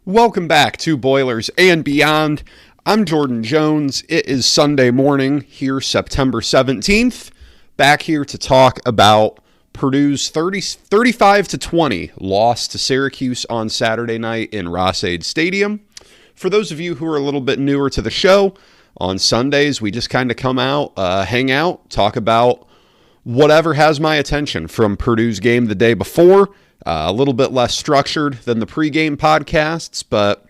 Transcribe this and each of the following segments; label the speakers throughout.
Speaker 1: Welcome back to Boilers and Beyond. I'm Jordan Jones. It is Sunday morning here, September 17th. Back here to talk about Purdue's 35-20 loss to Syracuse on Saturday night in Ross-Ade Stadium. For those of you who are a little bit newer to the show, on Sundays we just kind of come out, hang out, talk about whatever has my attention from Purdue's game the day before. A little bit less structured than the pregame podcasts, but,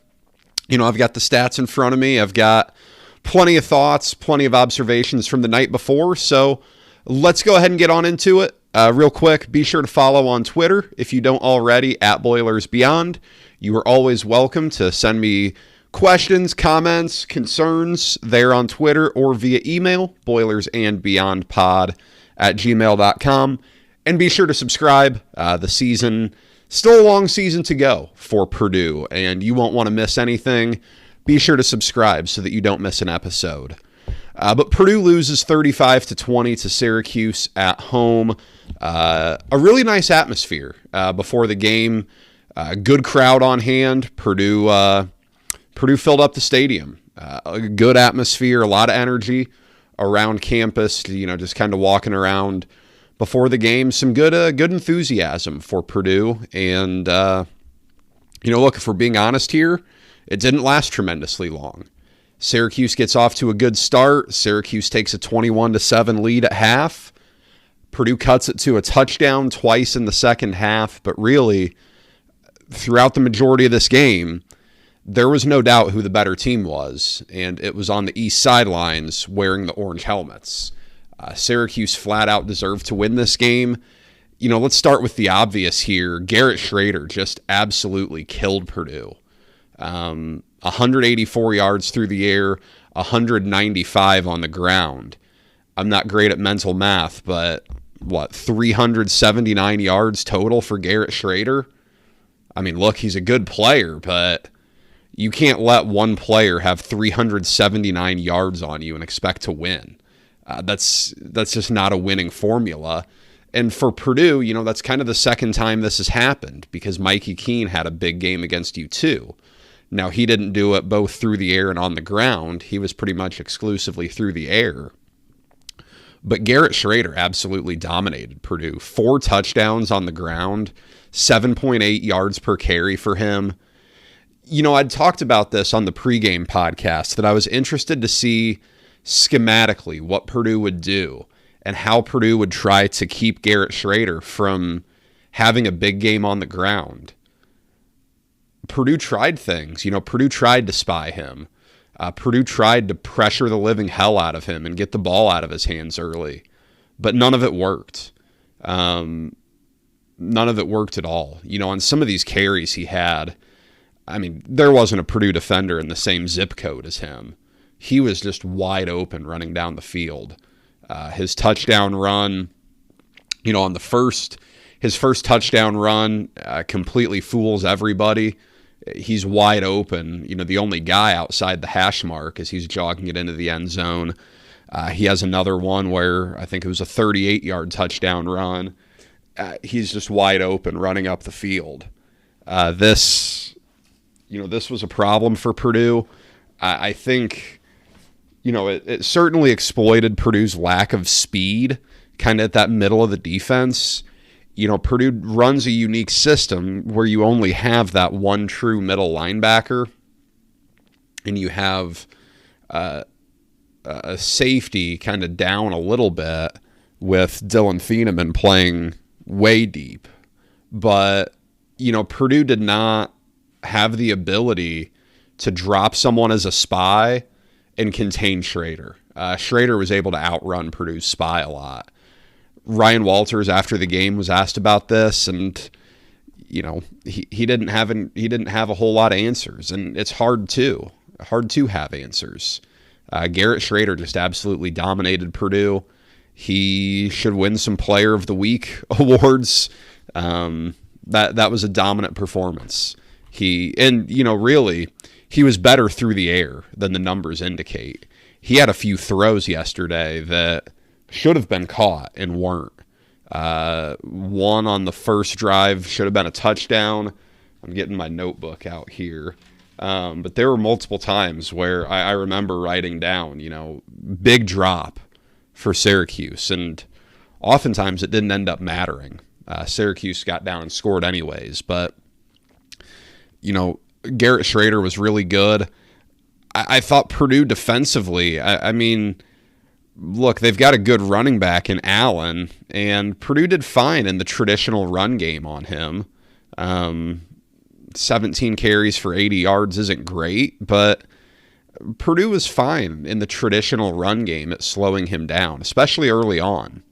Speaker 1: I've got the stats in front of me. I've got plenty of thoughts, plenty of observations from the night before, so let's go ahead and get on into it. Real quick, be sure to follow on Twitter if you don't already, at Boilers Beyond. You are always welcome to send me questions, comments, concerns there on Twitter or via email, boilersandbeyondpod@gmail.com. And be sure to subscribe. The season, still a long season to go for Purdue, and you won't want to miss anything. Be sure to subscribe so that you don't miss an episode. But Purdue loses 35-20 to Syracuse at home. A really nice atmosphere before the game. Good crowd on hand. Purdue filled up the stadium. A good atmosphere, a lot of energy around campus. Just kind of walking around before the game, some good enthusiasm for Purdue. And, look, if we're being honest here, it didn't last tremendously long. Syracuse gets off to a good start. Syracuse takes a 21-7 lead at half. Purdue cuts it to a touchdown twice in the second half. But really, throughout the majority of this game, there was no doubt who the better team was. And it was on the east sidelines wearing the orange helmets. Syracuse flat out deserved to win this game. Let's start with the obvious here. Garrett Schrader just absolutely killed Purdue. 184 yards through the air, 195 on the ground. I'm not great at mental math, but 379 yards total for Garrett Schrader? I mean, look, he's a good player, but you can't let one player have 379 yards on you and expect to win. That's just not a winning formula. And for Purdue, that's kind of the second time this has happened because Mikey Keene had a big game against you too. Now, he didn't do it both through the air and on the ground. He was pretty much exclusively through the air. But Garrett Schrader absolutely dominated Purdue. 4 touchdowns on the ground, 7.8 yards per carry for him. I'd talked about this on the pregame podcast that I was interested to see schematically what Purdue would do and how Purdue would try to keep Garrett Schrader from having a big game on the ground. Purdue tried things. Purdue tried to spy him. Purdue tried to pressure the living hell out of him and get the ball out of his hands early. But none of it worked. None of it worked at all. On some of these carries he had, there wasn't a Purdue defender in the same zip code as him. He was just wide open running down the field. His touchdown run, on his first touchdown run completely fools everybody. He's wide open. The only guy outside the hash mark as he's jogging it into the end zone. He has another one where I think it was a 38-yard touchdown run. He's just wide open running up the field. This was a problem for Purdue. I think it certainly exploited Purdue's lack of speed kind of at that middle of the defense. Purdue runs a unique system where you only have that one true middle linebacker and you have a safety kind of down a little bit with Dylan Thieneman playing way deep. But, Purdue did not have the ability to drop someone as a spy and contain Schrader. Schrader was able to outrun Purdue's spy a lot. Ryan Walters, after the game, was asked about this, and he didn't have a whole lot of answers, and it's hard to have answers. Garrett Schrader just absolutely dominated Purdue. He should win some Player of the Week awards. That was a dominant performance. Really, he was better through the air than the numbers indicate. He had a few throws yesterday that should have been caught and weren't. One on the first drive should have been a touchdown. I'm getting my notebook out here. But there were multiple times where I remember writing down, big drop for Syracuse. And oftentimes it didn't end up mattering. Syracuse got down and scored anyways. But, Garrett Schrader was really good. I thought Purdue defensively, I mean, look, they've got a good running back in Allen, and Purdue did fine in the traditional run game on him. 17 carries for 80 yards isn't great, but Purdue was fine in the traditional run game at slowing him down, especially early on.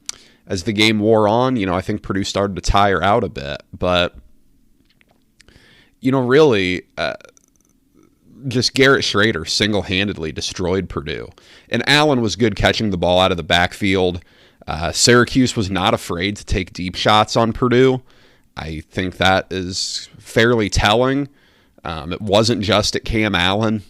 Speaker 1: As the game wore on, I think Purdue started to tire out a bit, but, really, just Garrett Schrader single-handedly destroyed Purdue. And Allen was good catching the ball out of the backfield. Syracuse was not afraid to take deep shots on Purdue. I think that is fairly telling. It wasn't just at Cam Allen.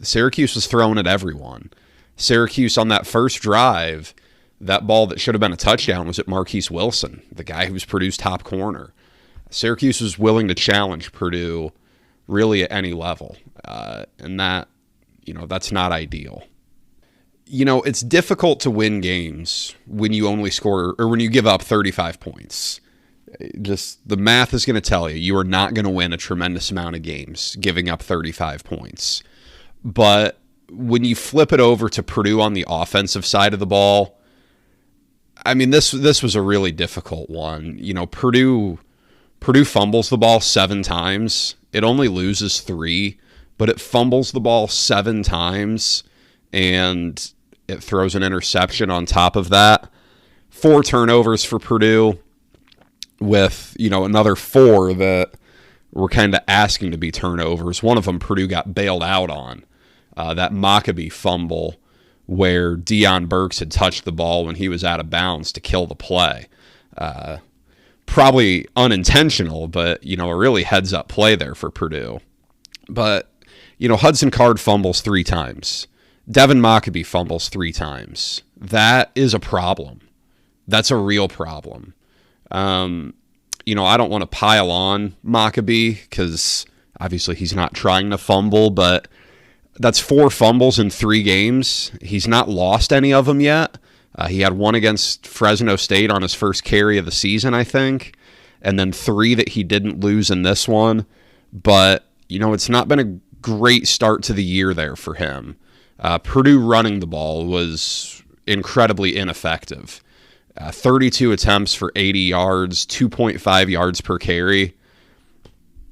Speaker 1: Syracuse was throwing at everyone. Syracuse on that first drive, that ball that should have been a touchdown was at Marquise Wilson, the guy who was Purdue's top corner. Syracuse was willing to challenge Purdue really at any level. And that, that's not ideal. It's difficult to win games when you only score or when you give up 35 points. Just the math is going to tell you are not going to win a tremendous amount of games giving up 35 points. But when you flip it over to Purdue on the offensive side of the ball, I mean, this was a really difficult one. Purdue fumbles the ball 7 times. It only loses 3, but it fumbles the ball 7 times, and it throws an interception on top of that. 4 turnovers for Purdue with, another 4 that were kind of asking to be turnovers. One of them Purdue got bailed out on, that Maccabee fumble where Deion Burks had touched the ball when he was out of bounds to kill the play. Probably unintentional, but, a really heads-up play there for Purdue. But, Hudson Card fumbles 3 times. Devin Maccabee fumbles 3 times. That is a problem. That's a real problem. I don't want to pile on Maccabee because obviously he's not trying to fumble, but that's 4 fumbles in 3 games. He's not lost any of them yet. He had 1 against Fresno State on his first carry of the season, I think, and then 3 that he didn't lose in this one. But, it's not been a great start to the year there for him. Purdue running the ball was incredibly ineffective. 32 attempts for 80 yards, 2.5 yards per carry.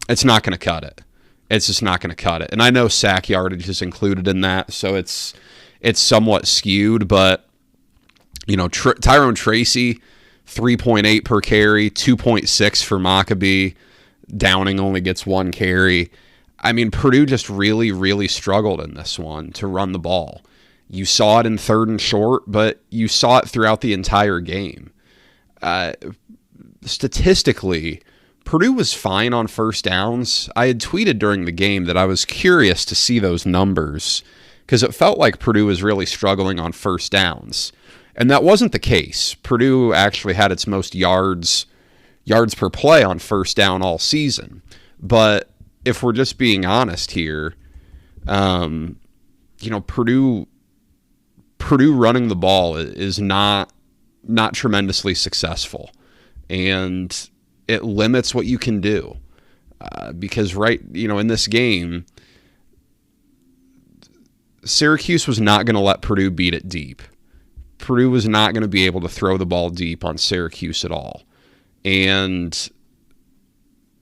Speaker 1: It's not going to cut it. It's just not going to cut it. And I know sack yardage is included in that, so it's somewhat skewed, but Tyrone Tracy, 3.8 per carry, 2.6 for Maccabee. Downing only gets 1 carry. I mean, Purdue just really, really struggled in this one to run the ball. You saw it in 3rd and short, but you saw it throughout the entire game. Statistically, Purdue was fine on first downs. I had tweeted during the game that I was curious to see those numbers because it felt like Purdue was really struggling on first downs. And that wasn't the case. Purdue actually had its most yards per play on first down all season. But if we're just being honest here, Purdue running the ball is not tremendously successful, and it limits what you can do. Because in this game, Syracuse was not going to let Purdue beat it deep. Purdue was not going to be able to throw the ball deep on Syracuse at all. And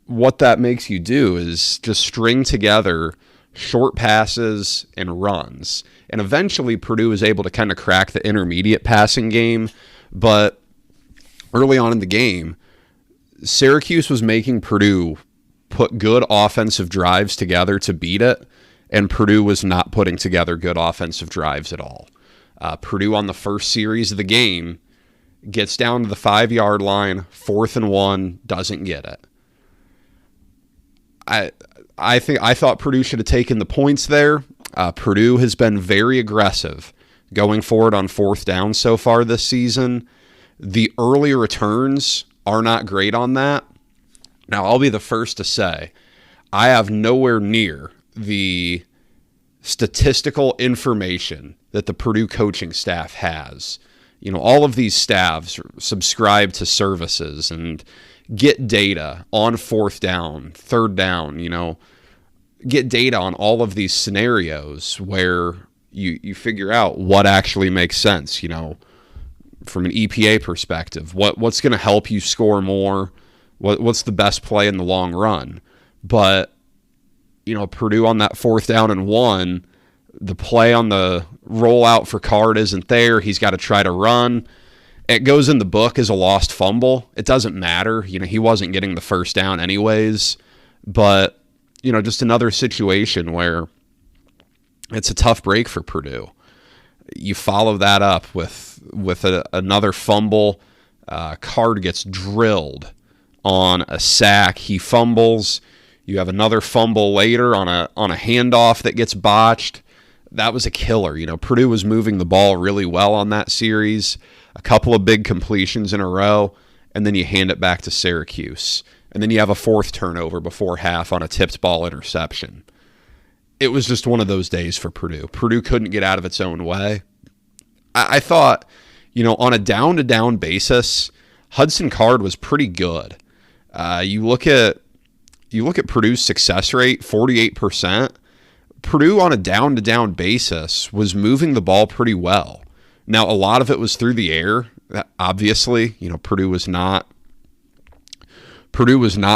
Speaker 1: what that makes you do is just string together short passes and runs. And eventually Purdue was able to kind of crack the intermediate passing game. But early on in the game, Syracuse was making Purdue put good offensive drives together to beat it, and Purdue was not putting together good offensive drives at all. Purdue on the first series of the game gets down to the 5-yard line, 4th and 1, doesn't get it. I thought Purdue should have taken the points there. Purdue has been very aggressive going forward on 4th down so far this season. The early returns are not great on that. Now, I'll be the first to say, I have nowhere near the statistical information that the Purdue coaching staff has. All of these staffs subscribe to services and get data on fourth down, third down, get data on all of these scenarios where you figure out what actually makes sense, from an EPA perspective, what's going to help you score more, what's the best play in the long run. But, Purdue on that fourth down and 1, the play on the rollout for Card isn't there. He's got to try to run. It goes in the book as a lost fumble. It doesn't matter. He wasn't getting the first down anyways. But, just another situation where it's a tough break for Purdue. You follow that up with another fumble. Card gets drilled on a sack. He fumbles. You have another fumble later on a handoff that gets botched. That was a killer. Purdue was moving the ball really well on that series. A couple of big completions in a row, and then you hand it back to Syracuse. And then you have a 4th turnover before half on a tipped ball interception. It was just one of those days for Purdue. Purdue couldn't get out of its own way. I thought, on a down-to-down basis, Hudson Card was pretty good. You look at Purdue's success rate, 48%. Purdue on a down-to-down basis was moving the ball pretty well. Now, a lot of it was through the air. Obviously, Purdue was not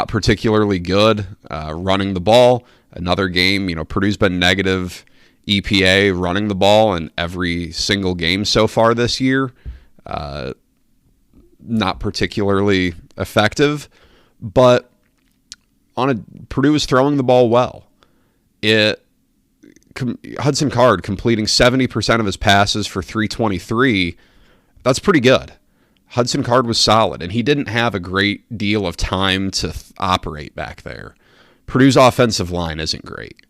Speaker 1: particularly good running the ball. Another game, Purdue's been negative EPA running the ball in every single game so far this year. Not particularly effective, but Purdue is throwing the ball well. Hudson Card completing 70% of his passes for 323. That's pretty good. Hudson Card was solid, and he didn't have a great deal of time to operate back there. Purdue's offensive line isn't great.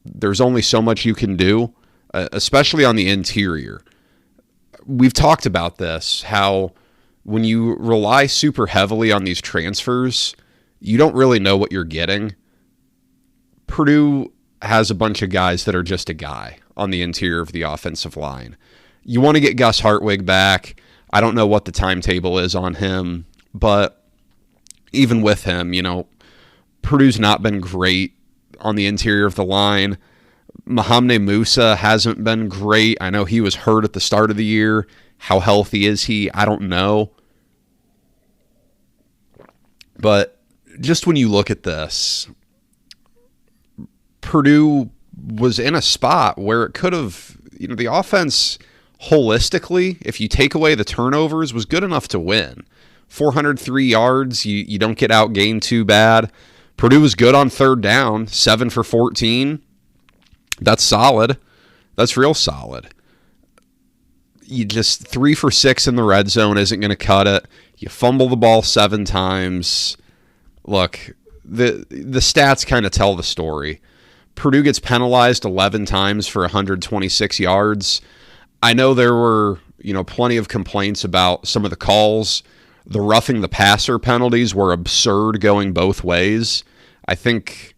Speaker 1: There's only so much you can do, especially on the interior. We've talked about this, how when you rely super heavily on these transfers, you don't really know what you're getting. Purdue has a bunch of guys that are just a guy on the interior of the offensive line. You want to get Gus Hartwig back. I don't know what the timetable is on him, but even with him, Purdue's not been great on the interior of the line. Mohammed Musa hasn't been great. I know he was hurt at the start of the year. How healthy is he? I don't know. But just when you look at this, Purdue was in a spot where it could have, the offense holistically, if you take away the turnovers, was good enough to win. 403 yards, you don't get outgained too bad. Purdue was good on third down, 7 for 14. That's solid. That's real solid. You just 3 for 6 in the red zone isn't going to cut it. You fumble the ball 7 times. Look, the stats kind of tell the story. Purdue gets penalized 11 times for 126 yards. I know there were, plenty of complaints about some of the calls. The roughing the passer penalties were absurd going both ways. I think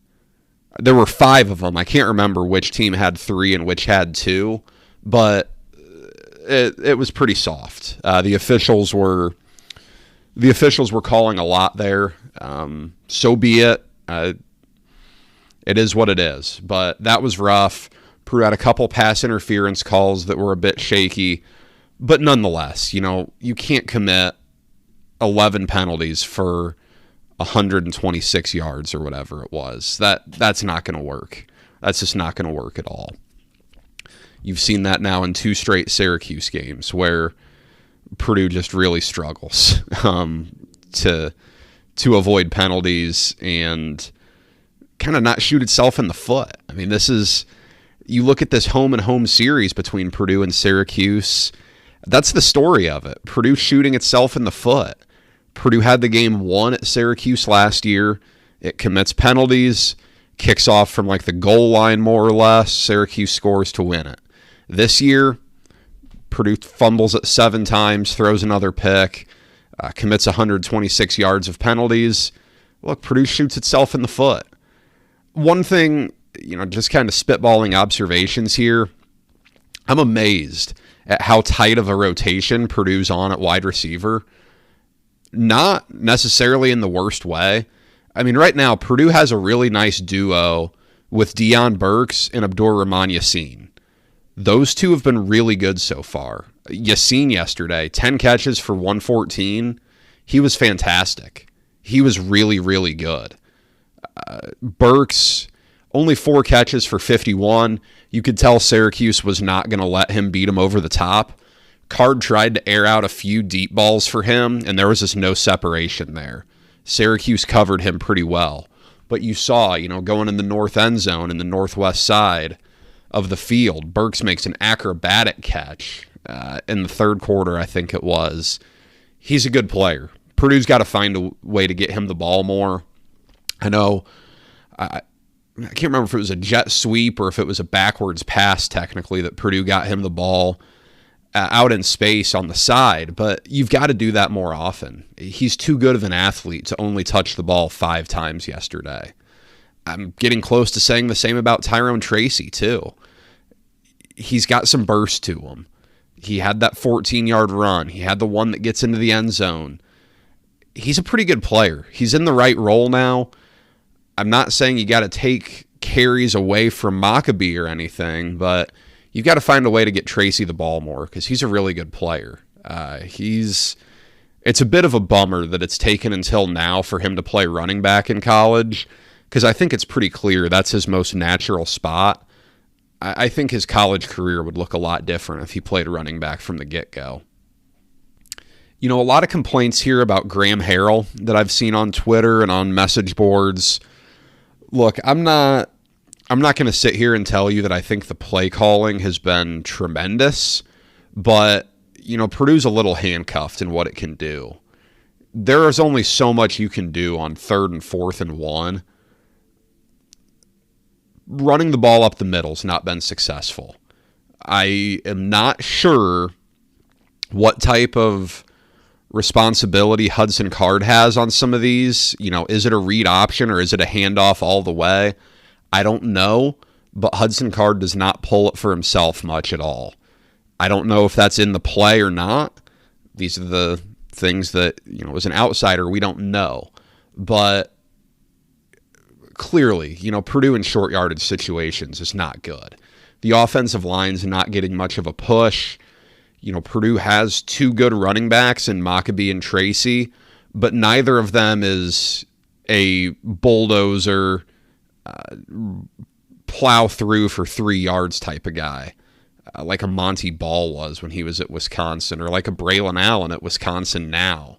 Speaker 1: there were 5 of them. I can't remember which team had 3 and which had 2, but it was pretty soft. The officials were calling a lot there. So be it. It is what it is. But that was rough. Purdue had a couple pass interference calls that were a bit shaky. But nonetheless, you can't commit 11 penalties for 126 yards or whatever it was. That's not going to work. That's just not going to work at all. You've seen that now in 2 straight Syracuse games where Purdue just really struggles to avoid penalties and kind of not shoot itself in the foot. I mean, you look at this home and home series between Purdue and Syracuse. That's the story of it. Purdue shooting itself in the foot. Purdue had the game won at Syracuse last year. It commits penalties, kicks off from like the goal line more or less. Syracuse scores to win it. This year, Purdue fumbles it 7 times, throws another pick, commits 126 yards of penalties. Look, Purdue shoots itself in the foot. One thing, just kind of spitballing observations here, I'm amazed at how tight of a rotation Purdue's on at wide receiver. Not necessarily in the worst way. I mean, right now, Purdue has a really nice duo with Deion Burks and Abdur-Rahman Yassin. Those two have been really good so far. Yassin yesterday, 10 catches for 114. He was fantastic. He was really, really good. Burks, only 4 catches for 51. You could tell Syracuse was not going to let him beat him over the top. Card tried to air out a few deep balls for him, and there was just no separation there. Syracuse covered him pretty well. But you saw, going in the north end zone in the northwest side of the field, Burks makes an acrobatic catch in the third quarter, I think it was. He's a good player. Purdue's got to find a way to get him the ball more. I know, I can't remember if it was a jet sweep or if it was a backwards pass, technically, that Purdue got him the ball out in space on the side, but you've got to do that more often. He's too good of an athlete to only touch the ball 5 times yesterday. I'm getting close to saying the same about Tyrone Tracy, too. He's got some burst to him. He had that 14-yard run. He had the one that gets into the end zone. He's a pretty good player. He's in the right role now. I'm not saying you got to take carries away from Maccabee or anything, but you've got to find a way to get Tracy the ball more because he's a really good player. It's a bit of a bummer that it's taken until now for him to play running back in college because I think it's pretty clear that's his most natural spot. I think his college career would look a lot different if he played running back from the get-go. A lot of complaints here about Graham Harrell that I've seen on Twitter and on message boards. Look, I'm not going to sit here and tell you that I think the play calling has been tremendous, but, Purdue's a little handcuffed in what it can do. There is only so much you can do on 3rd and 4th and 1. Running the ball up the middle's not been successful. I am not sure what type of responsibility Hudson Card has on some of these. Is it a read option or is it a handoff all the way? I don't know, but Hudson Card does not pull it for himself much at all. I don't know if that's in the play or not. These are the things that, as an outsider, we don't know. But clearly, Purdue in short yardage situations is not good. The offensive line's not getting much of a push. Purdue has 2 good running backs in Maccabee and Tracy, but neither of them is a bulldozer, plow through for 3 yards type of guy, like a Monty Ball was when he was at Wisconsin, or like a Braylon Allen at Wisconsin now.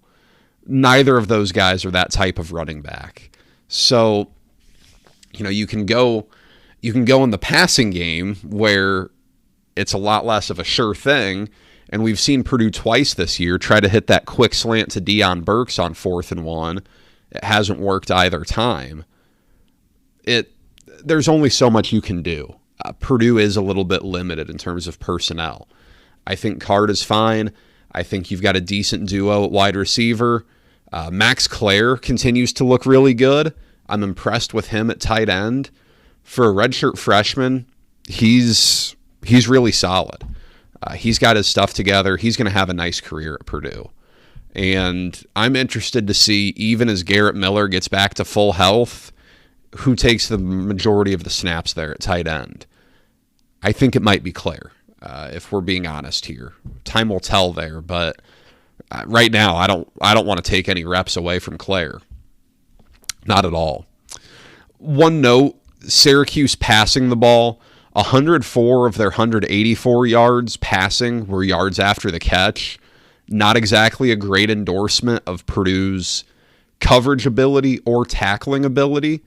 Speaker 1: Neither of those guys are that type of running back. So, you can go in the passing game where it's a lot less of a sure thing. And we've seen Purdue twice this year try to hit that quick slant to Deion Burks on 4th and 1. It hasn't worked either time. There's only so much you can do. Purdue is a little bit limited in terms of personnel. I think Card is fine. I think you've got a decent duo at wide receiver. Max Clare continues to look really good. I'm impressed with him at tight end. For a redshirt freshman, he's really solid. He's got his stuff together. He's going to have a nice career at Purdue. And I'm interested to see, even as Garrett Miller gets back to full health, who takes the majority of the snaps there at tight end. I think it might be Clare, if we're being honest here. Time will tell there, but right now I don't want to take any reps away from Clare. Not at all. One note, Syracuse passing the ball, 104 of their 184 yards passing were yards after the catch. Not exactly a great endorsement of Purdue's coverage ability or tackling ability.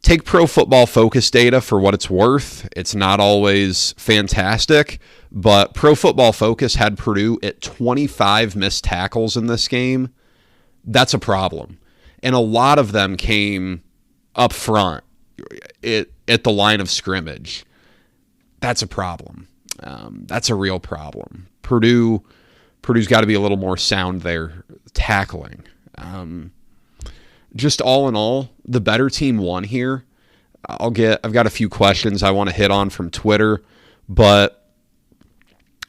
Speaker 1: Take Pro Football Focus data for what it's worth. It's not always fantastic, but Pro Football Focus had Purdue at 25 missed tackles in this game. That's a problem. And a lot of them came up front at the line of scrimmage. That's a problem. That's a real problem. Purdue's got to be a little more sound there tackling. Just all in all, the better team won here. I've got a few questions I want to hit on from Twitter, but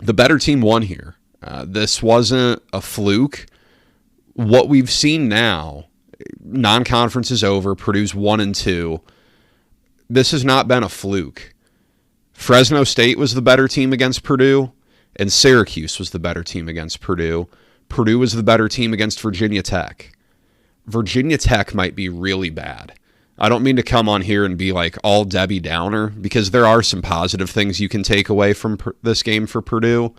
Speaker 1: the better team won here. This wasn't a fluke. What we've seen now, non-conference is over, Purdue's 1-2. This has not been a fluke. Fresno State was the better team against Purdue, and Syracuse was the better team against Purdue. Purdue was the better team against Virginia Tech. Virginia Tech might be really bad. I don't mean to come on here and be like all Debbie Downer, because there are some positive things you can take away from this game for Purdue.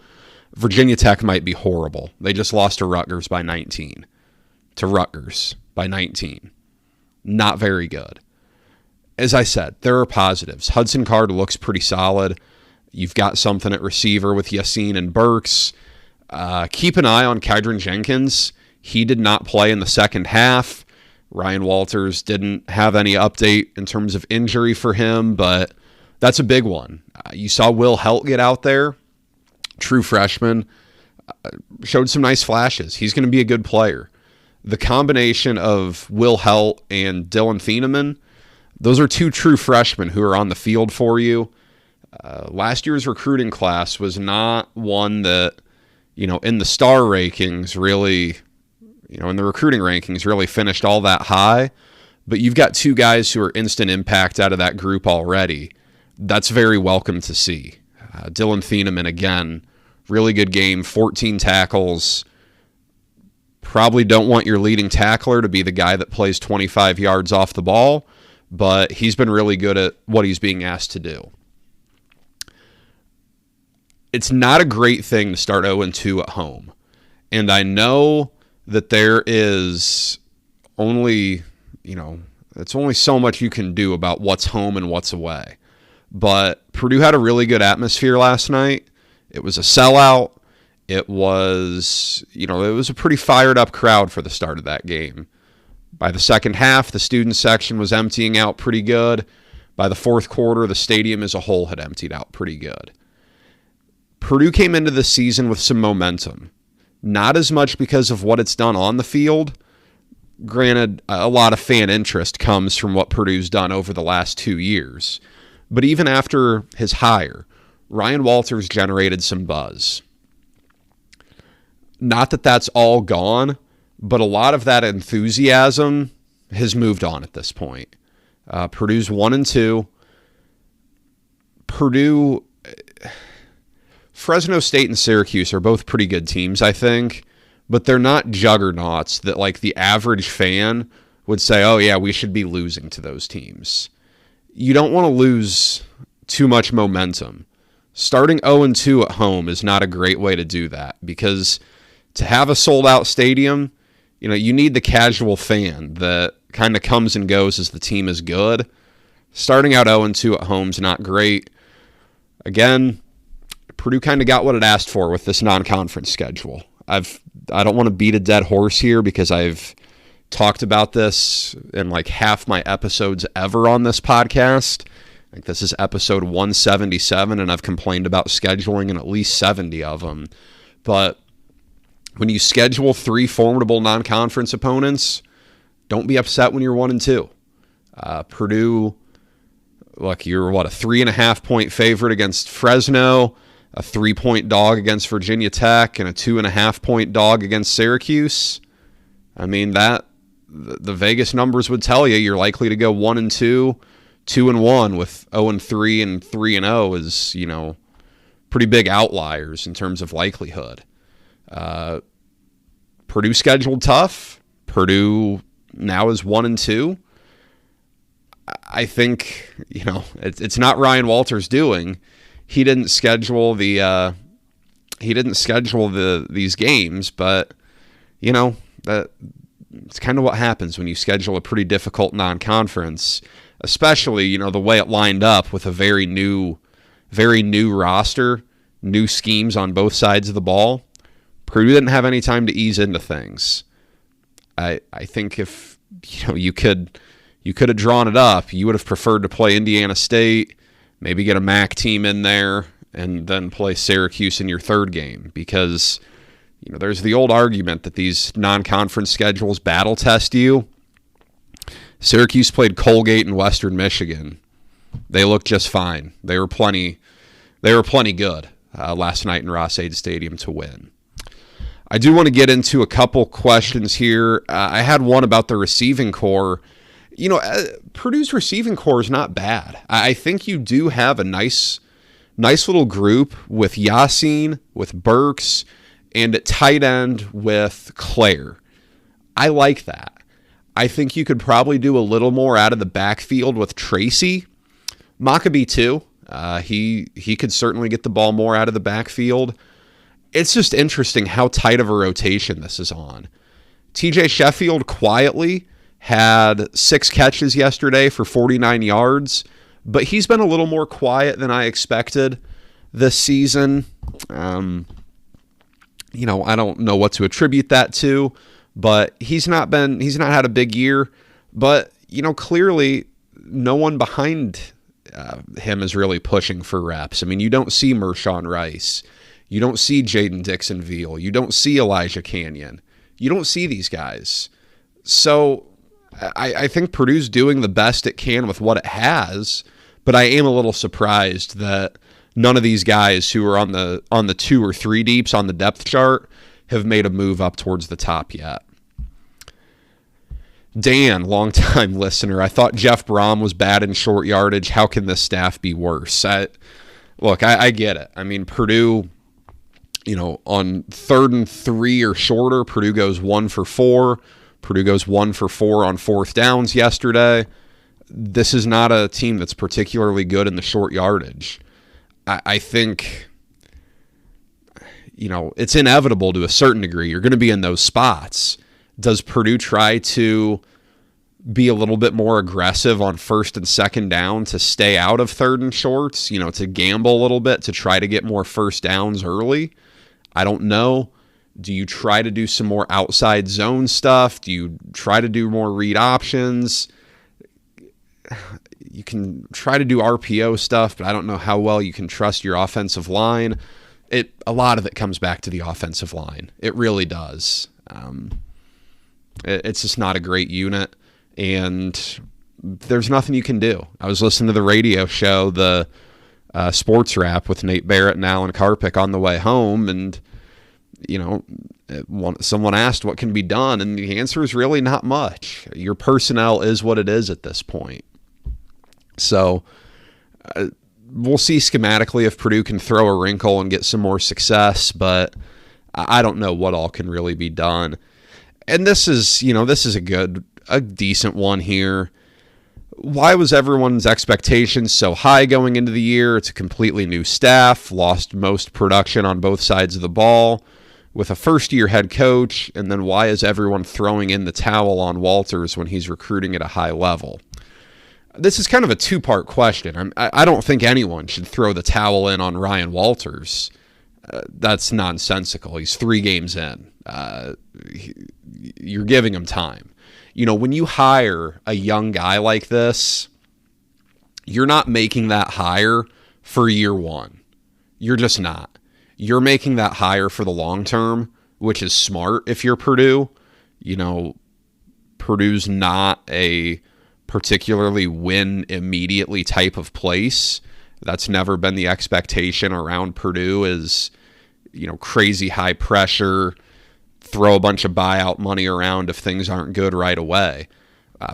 Speaker 1: Virginia Tech might be horrible. They just lost to Rutgers by 19. To Rutgers by 19. Not very good. As I said, there are positives. Hudson Card looks pretty solid. You've got something at receiver with Yassin and Burks. Keep an eye on Kydron Jenkins. He did not play in the second half. Ryan Walters didn't have any update in terms of injury for him, but that's a big one. You saw Will Helt get out there, true freshman, showed some nice flashes. He's going to be a good player. The combination of Will Helt and Dylan Thieneman, those are two true freshmen who are on the field for you. Last year's recruiting class was not one that, in the star rankings really, in the recruiting rankings really finished all that high. But you've got two guys who are instant impact out of that group already. That's very welcome to see. Dylan Thieneman, again, really good game, 14 tackles. Probably don't want your leading tackler to be the guy that plays 25 yards off the ball, but he's been really good at what he's being asked to do. It's not a great thing to start 0-2 at home. And I know that there is only, it's only so much you can do about what's home and what's away. But Purdue had a really good atmosphere last night. It was a sellout. It was, it was a pretty fired up crowd for the start of that game. By the second half, the student section was emptying out pretty good. By the fourth quarter, the stadium as a whole had emptied out pretty good. Purdue came into the season with some momentum. Not as much because of what it's done on the field. Granted, a lot of fan interest comes from what Purdue's done over the last 2 years. But even after his hire, Ryan Walters generated some buzz. Not that that's all gone, but a lot of that enthusiasm has moved on at this point. Purdue's 1-2. Purdue, Fresno State and Syracuse are both pretty good teams, I think, but they're not juggernauts that like the average fan would say, oh yeah, we should be losing to those teams. You don't want to lose too much momentum. Starting 0-2 at home is not a great way to do that, because to have a sold-out stadium, you need the casual fan that kind of comes and goes as the team is good. Starting out 0-2 at home is not great. Again, Purdue kind of got what it asked for with this non-conference schedule. I don't want to beat a dead horse here because I've talked about this in like half my episodes ever on this podcast. I think this is episode 177, and I've complained about scheduling in at least 70 of them. But when you schedule 3 formidable non-conference opponents, don't be upset when you're 1-2. Purdue, look, you're a 3.5 point favorite against Fresno, a 3-point dog against Virginia Tech, and a 2.5 point dog against Syracuse. I mean, that the Vegas numbers would tell you you're likely to go 1-2, 2-1, with 0-3 and 3-0 is, pretty big outliers in terms of likelihood. Purdue scheduled tough. Purdue now is 1-2. I think, it's not Ryan Walters' doing. He didn't schedule these games, but that it's kind of what happens when you schedule a pretty difficult non-conference, especially the way it lined up with a very new roster, new schemes on both sides of the ball. Purdue didn't have any time to ease into things. I think if you could have drawn it up, you would have preferred to play Indiana State, maybe get a MAC team in there, and then play Syracuse in your third game, because there's the old argument that these non-conference schedules battle test you. Syracuse played Colgate and Western Michigan They looked just fine. They were plenty good last night in Ross-Ade Stadium to win. I do want to get into a couple questions here. I had one about the receiving core. Purdue's receiving core is not bad. I think you do have a nice little group with Yassine, with Burks, and at tight end with Claire. I like that. I think you could probably do a little more out of the backfield with Tracy. Maccabee too. He could certainly get the ball more out of the backfield. It's just interesting how tight of a rotation this is on. TJ Sheffield quietly had 6 catches yesterday for 49 yards, but he's been a little more quiet than I expected this season. I don't know what to attribute that to, but he's not had a big year. But, clearly no one behind him is really pushing for reps. I mean, you don't see Mershawn Rice. You don't see Jaden Dixon-Veal. You don't see Elijah Canyon. You don't see these guys. So I think Purdue's doing the best it can with what it has, but I am a little surprised that none of these guys who are on the 2 or 3 deeps on the depth chart have made a move up towards the top yet. Dan, longtime listener, I thought Jeff Brom was bad in short yardage. How can this staff be worse? I get it. I mean, Purdue, on 3rd and 3 or shorter, Purdue goes 1 for 4. Purdue goes 1 for 4 on 4th downs yesterday. This is not a team that's particularly good in the short yardage. I think, it's inevitable to a certain degree. You're going to be in those spots. Does Purdue try to be a little bit more aggressive on 1st and 2nd down to stay out of 3rd and shorts, to gamble a little bit, to try to get more 1st downs early? I don't know. Do you try to do some more outside zone stuff? Do you try to do more read options? You can try to do RPO stuff, but I don't know how well you can trust your offensive line. A lot of it comes back to the offensive line. It really does. It's just not a great unit, and there's nothing you can do. I was listening to the radio show, the Sports Wrap with Nate Barrett and Alan Karpik on the way home, and someone asked what can be done, and the answer is really not much. Your personnel is what it is at this point. So we'll see schematically if Purdue can throw a wrinkle and get some more success, but I don't know what all can really be done. And this is a decent one here. Why was everyone's expectations so high going into the year? It's a completely new staff, lost most production on both sides of the ball with a first-year head coach, and then why is everyone throwing in the towel on Walters when he's recruiting at a high level? This is kind of a 2-part question. I don't think anyone should throw the towel in on Ryan Walters. That's nonsensical. He's 3 games in. You're giving him time. When you hire a young guy like this, you're not making that hire for year 1. You're just not. You're making that hire for the long term, which is smart if you're Purdue. Purdue's not a particularly win immediately type of place. That's never been the expectation around Purdue is, crazy high pressure, throw a bunch of buyout money around if things aren't good right away.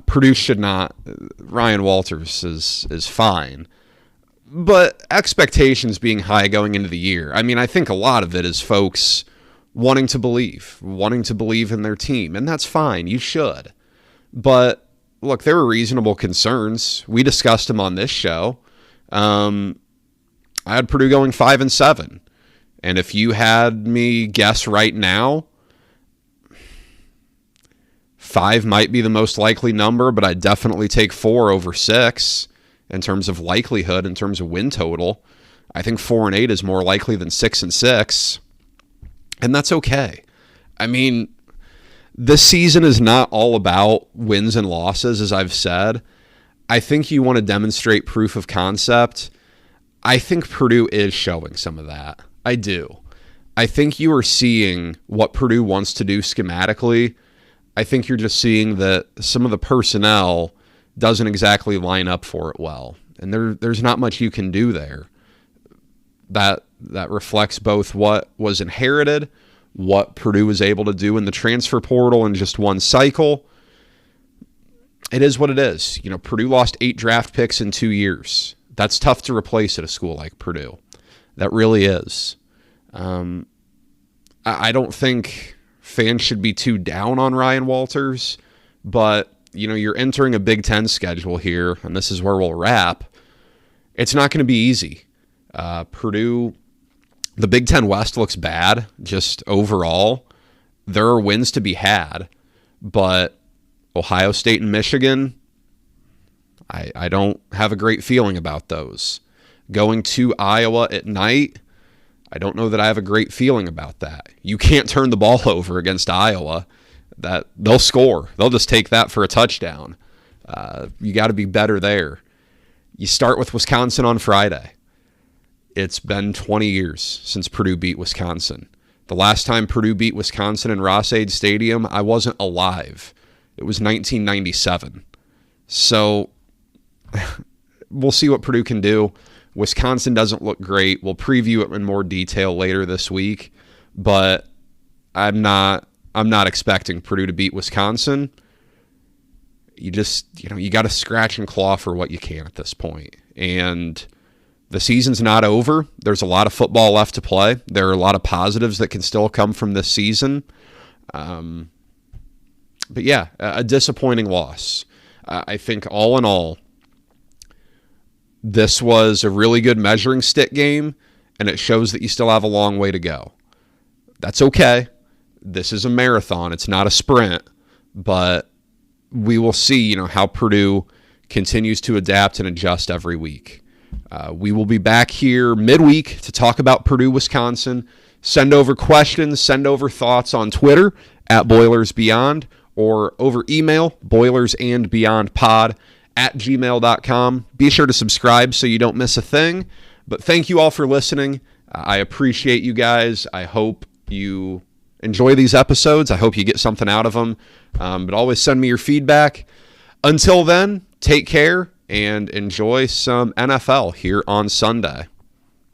Speaker 1: Purdue should not. Ryan Walters is fine. But expectations being high going into the year, I think a lot of it is folks wanting to believe in their team, and that's fine. You should. But look, there were reasonable concerns. We discussed them on this show. I had Purdue going 5-7. And if you had me guess right now, 5 might be the most likely number, but I'd definitely take 4 over 6 in terms of likelihood, in terms of win total. I think 4-8 is more likely than 6-6, and that's okay. This season is not all about wins and losses, as I've said. I think you want to demonstrate proof of concept. I think Purdue is showing some of that. I do. I think you are seeing what Purdue wants to do schematically. I think you're just seeing that some of the personnel doesn't exactly line up for it well. And there's not much you can do there. That reflects both what was inherited, what Purdue was able to do in the transfer portal in just one cycle. It is what it is. Purdue lost 8 draft picks in 2 years. That's tough to replace at a school like Purdue. That really is. I don't think fans should be too down on Ryan Walters, but you're entering a Big Ten schedule here, and this is where we'll wrap. It's not going to be easy. Purdue, the Big Ten West looks bad just overall. There are wins to be had, but Ohio State and Michigan, I don't have a great feeling about those. Going to Iowa at night, I don't know that I have a great feeling about that. You can't turn the ball over against Iowa. That they'll score. They'll just take that for a touchdown. You got to be better there. You start with Wisconsin on Friday. It's been 20 years since Purdue beat Wisconsin. The last time Purdue beat Wisconsin in Ross-Ade Stadium, I wasn't alive. It was 1997. So we'll see what Purdue can do. Wisconsin doesn't look great. We'll preview it in more detail later this week, but I'm not expecting Purdue to beat Wisconsin. You just, you got to scratch and claw for what you can at this point. And the season's not over. There's a lot of football left to play. There are a lot of positives that can still come from this season. But yeah, a disappointing loss. I think all in all, this was a really good measuring stick game, and it shows that you still have a long way to go. That's okay. This is a marathon. It's not a sprint, but we will see, how Purdue continues to adapt and adjust every week. We will be back here midweek to talk about Purdue, Wisconsin. Send over questions, send over thoughts on Twitter at Boilers Beyond, or over email, boilersandbeyondpod@gmail.com. Be sure to subscribe so you don't miss a thing. But thank you all for listening. I appreciate you guys. I hope you enjoy these episodes. I hope you get something out of them. But always send me your feedback. Until then, take care and enjoy some NFL here on Sunday.